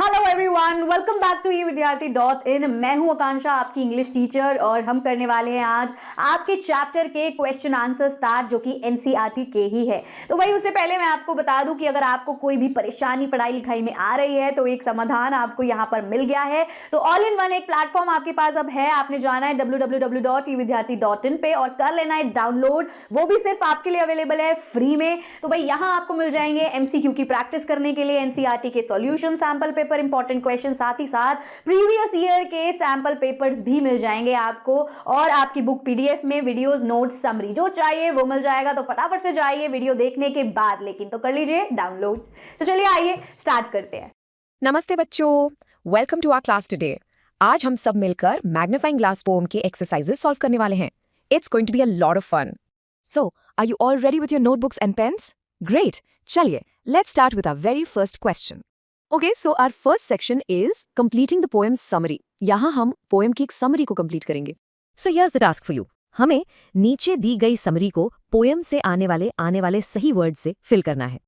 Hello everyone, welcome back to evidyarthi.in। मैं हूं आकांक्षा, आपकी इंग्लिश टीचर, और हम करने वाले हैं आज आपके चैप्टर के क्वेश्चन आंसर स्टार्ट, जो कि एनसीईआरटी के ही है। तो वही उससे पहले मैं आपको बता दूं कि अगर आपको कोई भी परेशानी पढ़ाई लिखाई में आ रही है तो एक समाधान आपको यहां पर मिल गया है। तो ऑल इन वन एक प्लेटफॉर्म आपके पास अब है। आपने जाना है www.evidyarthi.in पे और कर लेना है डाउनलोड। वो भी सिर्फ आपके लिए अवेलेबल है फ्री में। तो भाई यहां आपको मिल जाएंगे एमसीक्यू की प्रैक्टिस करने के लिए, एनसीईआरटी के solution, sample paper, important question, साथ ही साथ प्रीवियस ईयर के सैंपल पेपर्स भी मिल जाएंगे आपको, और आपकी बुक पीडीएफ में वीडियोस, नोट्स, समरी जो चाहिए वो मिल जाएगा। तो फटाफट से जाइए वीडियो देखने के बाद, लेकिन तो कर लीजिए डाउनलोड। तो चलिए आइए स्टार्ट करते हैं। नमस्ते बच्चों, welcome to our class today. आज हम सब मिलकर मैग्नीफाइंग ग्लास पोएम के एक्सरसाइजेस सॉल्व करने वाले हैं। It's going to be a lot of fun. So are you all ready with your notebooks and pens? Great, चलिए let's start with our very first question. Okay, so our first section is completing the poem summary. यहाँ हम poem की एक summary को complete करेंगे। So here's the task for you. हमें नीचे दी गई समरी को पोएम से आने वाले सही वर्ड से फिल करना है।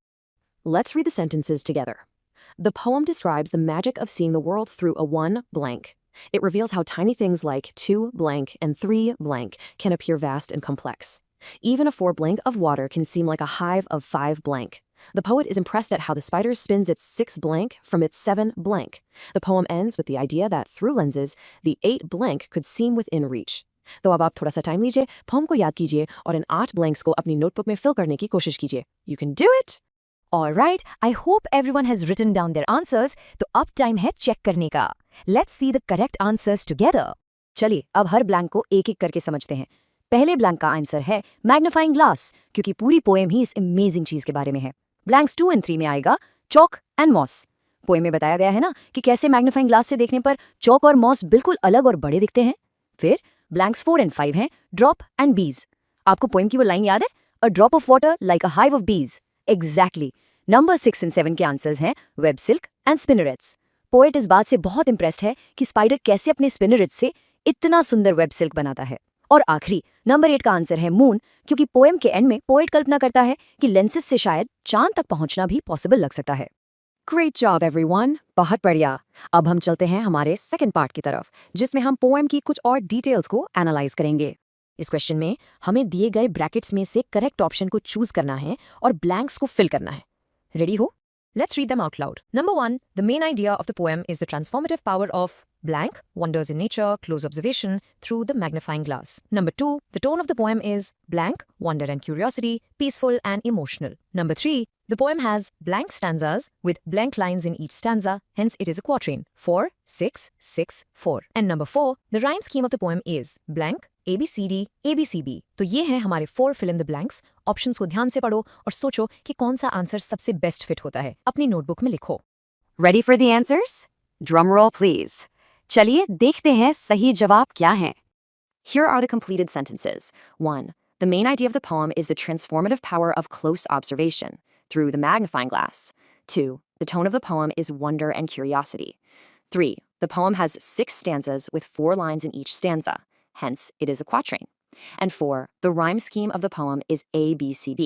Let's read the sentences together. The poem describes the magic of seeing the world through a one blank. It reveals how tiny things like 2 blank and 3 blank can appear vast and complex. Even a 4 blank of water can seem like a hive of 5 blank. The poet is impressed at how the spider spins its 6 blank from its 7 blank. The poem ends with the idea that through lenses, the 8 blank could seem within reach. तो अब आप थोड़ा सा time लीजिए, poem को याद कीजिए और इन 8 ब्लैंक्स को अपनी नोटबुक में फिल करने की कोशिश कीजिए। You can do it! Alright, I hope everyone has written down their answers, तो अब टाइम है चेक करने का। Let's see the correct answers together. चलिए अब हर ब्लैंक को एक एक करके समझते हैं। पहले ब्लैंक का आंसर है मैग्नीफाइंग ग्लास, क्योंकि पूरी पोएम ही इस अमेजिंग चीज के बारे में है। ब्लैंक्स 2 और 3 में आएगा चौक एंड मॉस। पोएम में बताया गया है ना कि कैसे मैग्नीफाइंग ग्लास से देखने पर चौक और मॉस बिल्कुल अलग और बड़े दिखते हैं। फिर ब्लैंक्स 4 और 5 हैं ड्रॉप एंड बीज। आपको पोएम की वो लाइन याद है, a drop of water like a hive of बीज। एग्जैक्टली। नंबर 6 और 7 के आंसर्स हैं वेब सिल्क एंड स्पिनरेट्स। पोएट इस बात से बहुत इंप्रेस्ड है कि स्पाइडर कैसे अपने स्पिनरेट्स से इतना सुंदर वेब सिल्क बनाता है। और आखिरी नंबर 8 का आंसर है मून, क्योंकि पोएम के एंड में पोएट कल्पना करता है कि लेंसेज से शायद चांद तक पहुंचना भी पॉसिबल लग सकता है। ग्रेट जॉब एवरीवन, बहुत बढ़िया। अब हम चलते हैं हमारे सेकंड पार्ट की तरफ, जिसमें हम पोएम की कुछ और डिटेल्स को एनालाइज करेंगे। इस क्वेश्चन में हमें दिए गए ब्रैकेट्स में से करेक्ट ऑप्शन को चूज करना है और ब्लैंक्स को फिल करना है। Ready ho? Let's read them out loud. Number 1, the main idea of the poem is the transformative power of blank, wonders in nature, close observation through the magnifying glass. Number 2, the tone of the poem is blank, wonder and curiosity, peaceful and emotional. Number 3, the poem has blank stanzas with blank lines in each stanza, hence it is a quatrain. 4, 6, 6, 4. And number 4, the rhyme scheme of the poem is blank, ABCD, ABCB. तो ये हैं हमारे 4 fill in the blanks। Options को ध्यान से पढ़ो और सोचो कि कौन सा आंसर सबसे बेस्ट फिट होता है। अपनी नोटबुक में लिखो। Ready for the answers? Drum roll please. चलिए देखते हैं सही जवाब क्या हैं। Here are the completed sentences. 1. The main idea of the poem is the transformative power of close observation through the magnifying glass. 2. The tone of the poem is wonder and curiosity. 3. The poem has 6 stanzas with 4 lines in each stanza. Hence, it is a quatrain. And 4, the rhyme scheme of the poem is ABCB.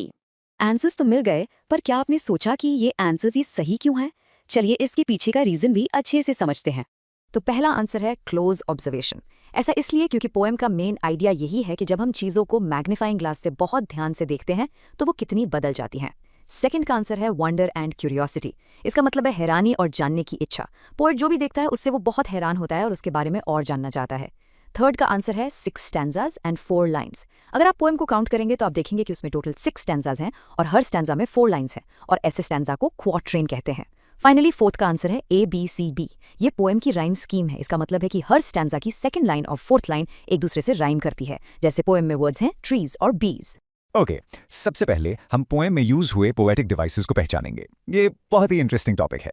Answers तो मिल गए, पर क्या आपने सोचा कि ये answers ही सही क्यों हैं? चलिए इसके पीछे का रीजन भी अच्छे से समझते हैं। तो पहला आंसर है क्लोज ऑब्जर्वेशन। ऐसा इसलिए क्योंकि पोएम का मेन आइडिया यही है कि जब हम चीज़ों को मैग्नीफाइंग ग्लास से बहुत ध्यान से देखते हैं तो वो कितनी बदल जाती हैं। सेकंड का आंसर है वंडर एंड क्यूरियोसिटी। इसका मतलब है हैरानी और जानने की इच्छा। पोएट जो भी देखता है उससे वो बहुत हैरान होता है और उसके बारे में और जानना चाहता है। थर्ड का आंसर है 6 स्टैंजाज एंड 4 लाइन्स। अगर आप पोएम को काउंट करेंगे तो आप देखेंगे कि उसमें टोटल 6 स्टैंजाज हैं और हर स्टैंजा में 4 लाइन्स हैं, और ऐसे स्टैंजा को क्वाट्रेन कहते हैं। फाइनली फोर्थ का आंसर है ABCB। ये पोएम की राइम स्कीम है। इसका मतलब है कि हर स्टैंजा की सेकंड लाइन और फोर्थ लाइन एक दूसरे से राइम करती है, जैसे पोएम में वर्ड्स हैं ट्रीज और बीज। ओके, सबसे पहले हम पोएम में यूज हुए पोएटिक डिवाइसेस को पहचानेंगे। ये बहुत ही इंटरेस्टिंग टॉपिक है।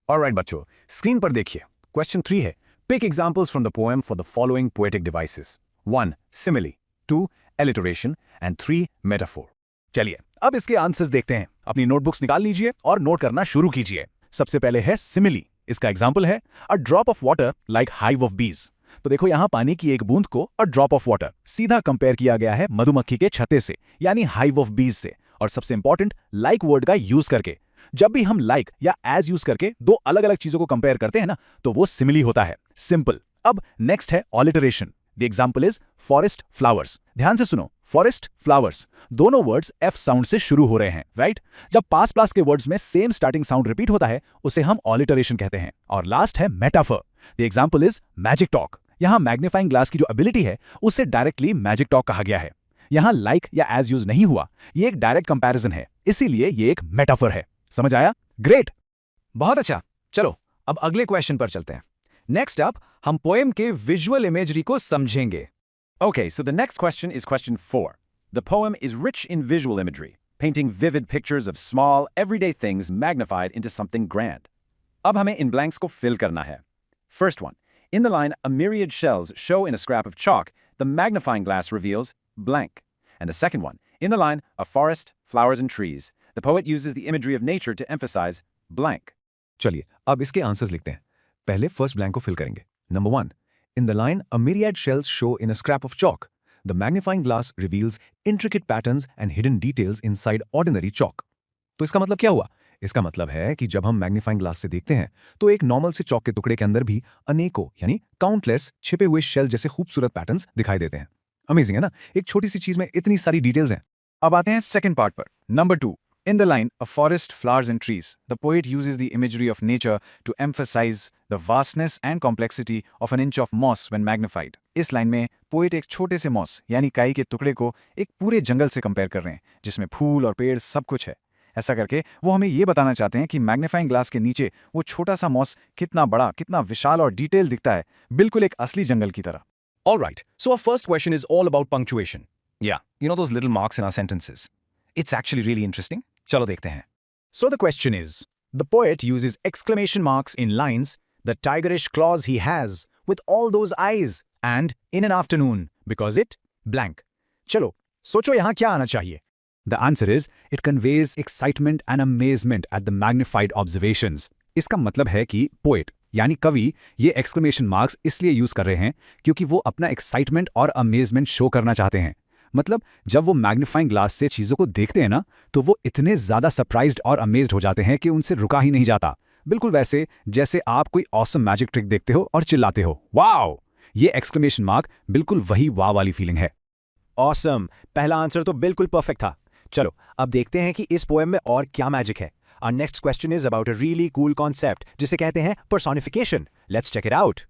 ऑलराइट बच्चों, स्क्रीन पर देखिए। क्वेश्चन 3 है, pick examples from the poem for the following poetic devices. 1. Simile. 2. Alliteration. And 3. Metaphor. चलिए अब इसके आंसर्स देखते हैं। अपनी नोटबुक्स निकाल लीजिए और नोट करना शुरू कीजिए। सबसे पहले है सिमिली। इसका एग्जाम्पल है a drop of water like hive of बीज। तो देखो यहाँ पानी की एक बूंद को अ ड्रॉप ऑफ वाटर सीधा कंपेयर किया गया है मधुमक्खी के छत्ते से, यानी हाइव ऑफ बीज से, और सबसे इंपॉर्टेंट लाइक वर्ड का यूज करके। जब भी हम लाइक या एज यूज करके दो अलग अलग चीजों को कंपेयर करते हैं ना, तो वो सिमिली होता है, सिंपल। अब नेक्स्ट है alliteration. The example is forest flowers. ध्यान से सुनो, फॉरेस्ट फ्लावर्स, दोनों वर्ड्स एफ साउंड से शुरू हो रहे हैं, राइट? जब पास प्लस के वर्ड्स में सेम स्टार्टिंग साउंड रिपीट होता है, उसे हम ऑलिटरेशन कहते हैं। और लास्ट है metaphor. The example is magic talk. यहां मैग्नीफाइंग ग्लास की जो एबिलिटी है, उससे डायरेक्टली मैजिक टॉक कहा गया है। यहां लाइक या एज यूज नहीं हुआ, ये एक डायरेक्ट कंपैरिजन है, इसीलिए ये एक मेटाफर है। समझ आया? ग्रेट। बहुत अच्छा। चलो अब अगले क्वेश्चन पर चलते हैं। नेक्स्ट अप हम पोएम के विजुअल इमेजरी को समझेंगे। Okay, so the next question is question 4. The poem is rich in visual imagery, painting vivid pictures of small, everyday things magnified into something grand. अब हमें इन blanks को fill करना है। First one, in the line "a myriad shells show in a scrap of chalk," the magnifying glass reveals blank. And the second one, in the line "a forest, flowers and trees," the poet uses the imagery of nature to emphasize blank. चलिए अब इसके answers लिखते हैं। पहले first blank को fill करेंगे। Number 1, in the line "a myriad shells show in a scrap of chalk," the magnifying glass reveals intricate patterns and hidden details inside ordinary chalk. तो इसका मतलब क्या हुआ? इसका मतलब है कि जब हम मैग्नीफाइंग ग्लास से देखते हैं तो एक नॉर्मल से चौक के टुकड़े के अंदर भी अनेकों यानी काउंटलेस छिपे हुए शेल जैसे खूबसूरत पैटर्न्स दिखाई देते हैं। अमेजिंग है ना? एक छोटी सी चीज में इतनी सारी डिटेल्स हैं। अब आते हैं सेकंड पार्ट पर। Number 2, in the line "a forest, flowers and trees," the poet uses the imagery of nature to emphasize the vastness and complexity of an inch of moss when magnified. इस line में poet एक छोटे से moss यानी काई के टुकड़े को एक पूरे जंगल से कंपेयर कर रहे हैं, जिसमें फूल और पेड़ सब कुछ है। ऐसा करके वो हमें ये बताना चाहते हैं कि मैग्नीफाइंग ग्लास के नीचे वो छोटा सा मॉस कितना बड़ा, कितना विशाल और डिटेल दिखता है, बिल्कुल एक असली जंगल की तरह। Alright, so our first question is all about punctuation. Yeah, you know those little marks in our sentences. It's actually really interesting. चलो देखते हैं। So the question is, the poet uses exclamation marks in lines, "the tigerish claws he has, with all those eyes," and "in an afternoon," because it blank. चलो, सोचो यहाँ क्या आना चाहिए? The answer is, it conveys excitement and amazement at the magnified observations. इसका मतलब है कि poet यानी कवि ये exclamation marks इसलिए यूज कर रहे हैं क्योंकि वो अपना excitement और amazement शो करना चाहते हैं। मतलब जब वो मैग्नीफाइंग ग्लास से चीज़ों को देखते हैं ना, तो वो इतने ज़्यादा सरप्राइज्ड और अमेज्ड हो जाते हैं कि उनसे रुका ही नहीं जाता। बिल्कुल वैसे जैसे आप कोई ऑसम मैजिक ट्रिक देखते हो और चिल्लाते हो, वाओ! ये एक्सक्लेमेशन मार्क बिल्कुल वही वाह वाली फीलिंग है। ऑसम, पहला आंसर तो बिल्कुल परफेक्ट था। चलो अब देखते हैं कि इस पोएम में और क्या मैजिक है। Our next question is about a really cool concept जिसे कहते हैं personification. Let's check it out.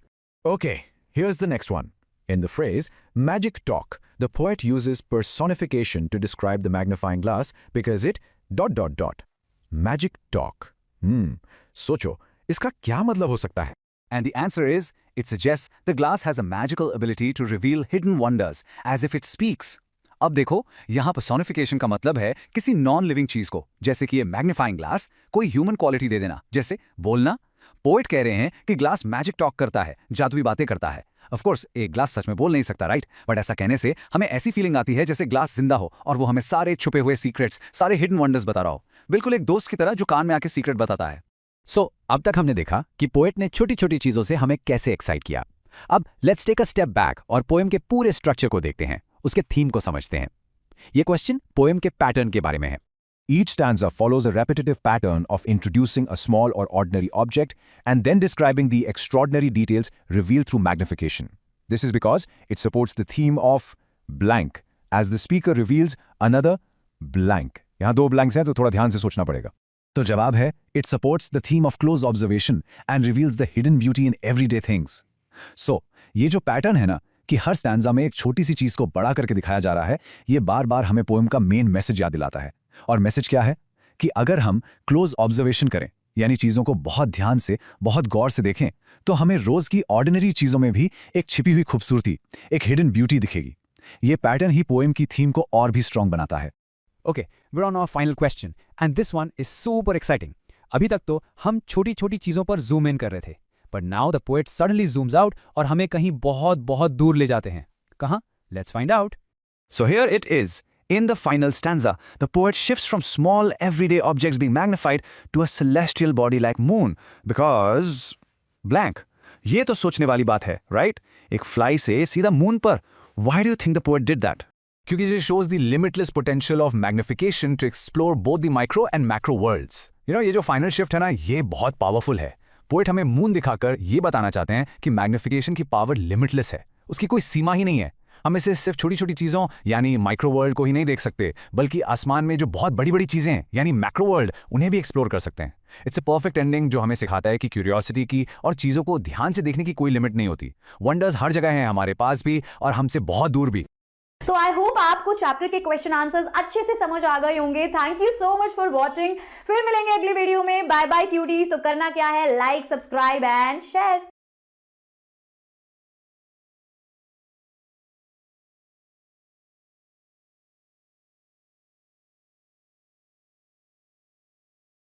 Okay, here's the next one. In the phrase "magic talk," the poet uses personification to describe the magnifying glass because it ... Magic talk. सोचो, इसका क्या मतलब हो सकता है? And the answer is, it suggests the glass has a magical ability to reveal hidden wonders, as if it speaks. अब देखो, यहाँ personification का मतलब है किसी नॉन लिविंग चीज को, जैसे कि ये मैग्नीफाइंग ग्लास, कोई ह्यूमन क्वालिटी दे देना, जैसे बोलना। पोएट कह रहे हैं कि ग्लास मैजिक टॉक करता है, जादुई बातें करता है। ऑफ कोर्स एक ग्लास सच में बोल नहीं सकता, राइट? बट ऐसा कहने से हमें ऐसी फीलिंग आती है जैसे ग्लास जिंदा हो और वो हमें सारे छुपे हुए सीक्रेट्स, सारे हिडन वंडर्स बता रहा हो, बिल्कुल एक दोस्त की तरह जो कान में आके सीक्रेट बताता है। सो अब तक हमने देखा कि पोएट ने छोटी छोटी चीजों से हमें कैसे एक्साइट किया। अब let's take a step back और पोएम के पूरे स्ट्रक्चर को देखते हैं, उसके थीम को समझते हैं। ये क्वेश्चन पोएम के पैटर्न के बारे में है। Each stanza follows a repetitive pattern of introducing a small or ordinary object and then describing the extraordinary details revealed through magnification. This is because it supports the theme of blank, as the speaker reveals another blank. यहाँ दो blanks हैं तो थोड़ा ध्यान से सोचना पड़ेगा। तो जवाब है, it supports the theme of close observation and reveals the hidden beauty in everyday things. So, ये जो पैटर्न है ना कि हर स्टैंजा में एक छोटी सी चीज को बड़ा करके दिखाया जा रहा है, ये बार बार हमें पोएम का मेन मैसेज याद दिलाता है। और मैसेज क्या है कि अगर हम क्लोज ऑब्जर्वेशन करें, यानी चीजों को बहुत ध्यान से, बहुत गौर से देखें, तो हमें रोज की ऑर्डिनरी चीजों में भी एक छिपी हुई खूबसूरती, एक हिडन ब्यूटी दिखेगी। ये पैटर्न ही पोएम की थीम को और भी स्ट्रांग बनाता है। Okay, we're on our final question and this one is super exciting. अभी तक तो हम छोटी छोटी चीजों पर जूम इन कर रहे थे, but now the poet suddenly zooms out और हमें कहीं बहुत बहुत दूर ले जाते हैं। कहाँ? Let's find out. So here it is. In the final stanza, the poet shifts from small everyday objects being magnified to a celestial body like moon because blank. ये तो सोचने वाली बात है, right? एक फ्लाई से सीधा मून पर। Why do you think the poet did that? क्योंकि it shows the limitless potential of magnification to explore both the micro and macro worlds. ये जो फाइनल शिफ्ट है ना, ये बहुत पावरफुल है। पोएट हमें मून दिखाकर ये बताना चाहते हैं कि मैग्निफिकेशन की पावर लिमिटलेस है, उसकी कोई सीमा ही नहीं है। हम इसे सिर्फ छोटी छोटी चीज़ों यानी माइक्रो वर्ल्ड को ही नहीं देख सकते, बल्कि आसमान में जो बहुत बड़ी बड़ी चीज़ें हैं यानी मैक्रो वर्ल्ड, उन्हें भी एक्सप्लोर कर सकते हैं। इट्स अ परफेक्ट एंडिंग जो हमें सिखाता है कि क्यूरियोसिटी की और चीज़ों को ध्यान से देखने की कोई लिमिट नहीं होती। वंडर्स हर जगह हैं, हमारे पास भी और हमसे बहुत दूर भी। तो आई होप आपको चैप्टर के क्वेश्चन आंसर्स अच्छे से समझ आ गए होंगे। Thank you so much for watching. फिर मिलेंगे अगली वीडियो में। Bye bye cuties. तो करना क्या है, लाइक, सब्सक्राइब एंड शेयर।